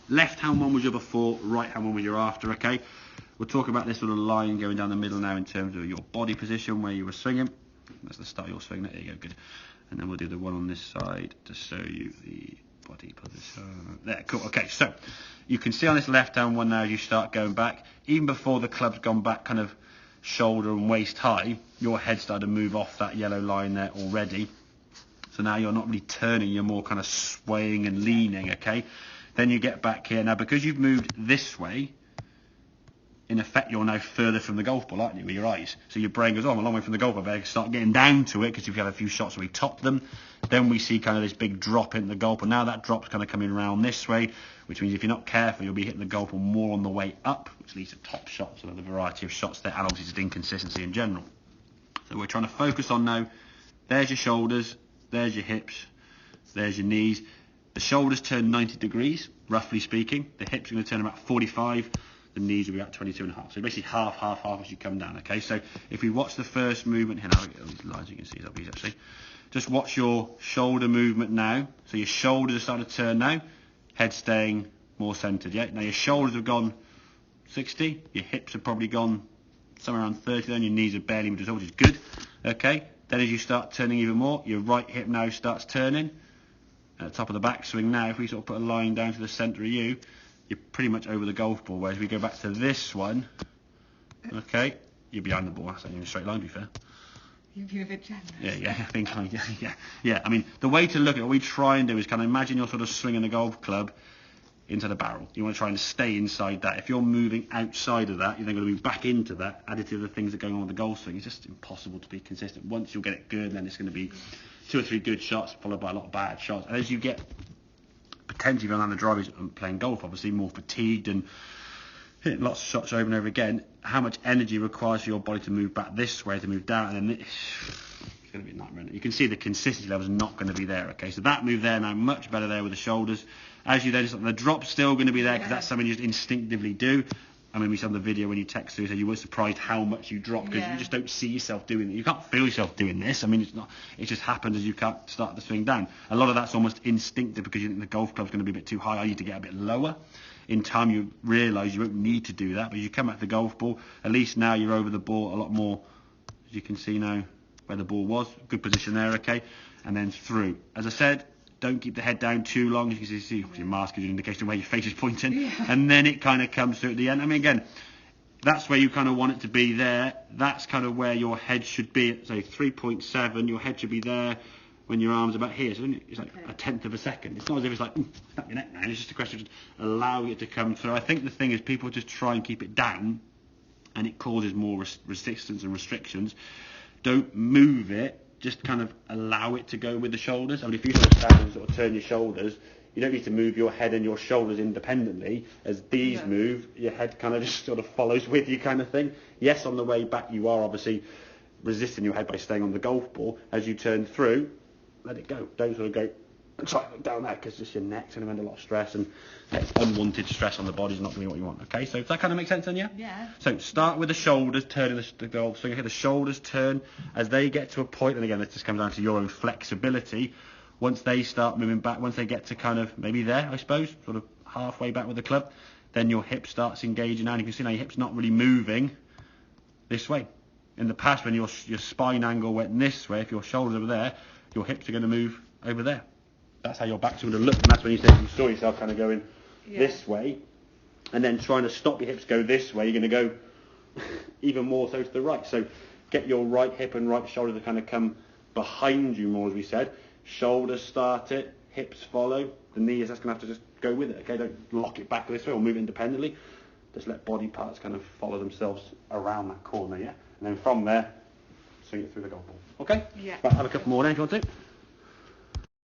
left hand one was your before, right hand one was your after, okay? We'll talk about this sort of line going down the middle now in terms of your body position, where you were swinging. That's the start of your swing. There you go, good. And then we'll do the one on this side to show you the body position. There, cool. Okay, so you can see on this left hand one now, as you start going back, even before the club's gone back kind of shoulder and waist high, your head started to move off that yellow line there already. So now you're not really turning, you're more kind of swaying and leaning, okay? Then you get back here. Now, because you've moved this way, in effect, you're now further from the golf ball, aren't you, with your eyes? So your brain goes, oh, I'm a long way from the golf ball. I better start getting down to it, because you've had a few shots where we topped them. Then we see kind of this big drop in the golf ball. Now that drop's kind of coming around this way, which means if you're not careful, you'll be hitting the golf ball more on the way up, which leads to top shots, and a variety of shots there, and obviously just inconsistency in general. So we're trying to focus on now, there's your shoulders, there's your hips, there's your knees. The shoulders turn 90 degrees, roughly speaking. The hips are going to turn about 45. The knees will be at 22.5. So basically half as you come down, okay? So if we watch the first movement here, now I'll get all these lines you can see, that'll be easy actually. Just watch your shoulder movement now. So your shoulders are starting to turn now, head staying more centered, yeah? Now your shoulders have gone 60, your hips have probably gone somewhere around 30 then, your knees are barely moved, which is good, okay? Then as you start turning even more, your right hip now starts turning. At the top of the backswing now, if we sort of put a line down to the centre of you, you're pretty much over the golf ball. Whereas we go back to this one, okay, you're behind the ball. That's not even a straight line, to be fair. You've been a bit generous. Yeah, I think, yeah. I mean, the way to look at it, what we try and do is kind of imagine you're sort of swinging a golf club into the barrel. You want to try and stay inside that. If you're moving outside of that, you're then going to move back into that, added to the things that are going on with the golf swing. It's just impossible to be consistent. Once you'll get it good, then it's going to be 2 or 3 good shots followed by a lot of bad shots. And as you get potentially on the drivers and playing golf, obviously more fatigued and hitting lots of shots over and over again, how much energy requires for your body to move back this way, to move down, and then it's going to be a nightmare. You can see the consistency level is not going to be there, okay? So that move there now, much better there with the shoulders. As you then, the drop's still going to be there because that's something you just instinctively do. I mean, we saw in the video when you text through, so you were surprised how much you dropped because you just don't see yourself doing it. You can't feel yourself doing this. I mean, it just happens as you can't start the swing down. A lot of that's almost instinctive because you think the golf club's going to be a bit too high. I need to get a bit lower. In time, you realise you won't need to do that, but you come at the golf ball. At least now you're over the ball a lot more, as you can see now where the ball was. Good position there, okay? And then through. As I said, don't keep the head down too long. As you can see, your mask gives you an indication of where your face is pointing. Yeah. And then it kind of comes through at the end. I mean, again, that's where you kind of want it to be there. That's kind of where your head should be at, say, 3.7. Your head should be there when your arm's about here. So it's like a tenth of a second. It's not as if it's like, snap your neck now. It's just a question of just allowing it to come through. I think the thing is people just try and keep it down, and it causes more resistance and restrictions. Don't move it. Just kind of allow it to go with the shoulders. I mean, if you sort of stand and sort of turn your shoulders, you don't need to move your head and your shoulders independently. As these move, your head kind of just sort of follows with you kind of thing. Yes, on the way back, you are obviously resisting your head by staying on the golf ball. As you turn through, let it go. Don't sort of go and try to look down there because just your neck's going to end a lot of stress, and unwanted stress on the body is not going to be what you want. Okay, so does that kind of make sense then, yeah? Yeah. So start with the shoulders, turning the golf swing. Okay, the shoulders turn as they get to a point, and again, this just comes down to your own flexibility. Once they start moving back, once they get to kind of maybe there, I suppose, sort of halfway back with the club, then your hip starts engaging now, and you can see now your hip's not really moving this way. In the past, when your spine angle went this way, if your shoulders were there, your hips are going to move over there. That's how your back's going to look, and that's when you saw yourself kind of going this way, and then trying to stop your hips go this way, you're going to go even more so to the right. So get your right hip and right shoulder to kind of come behind you more, as we said. Shoulders start it, hips follow, the knees, that's going to have to just go with it, okay? Don't lock it back this way or move it independently. Just let body parts kind of follow themselves around that corner, yeah? And then from there, swing it through the golf ball. Okay? Yeah. Right, have a couple more then if you want to.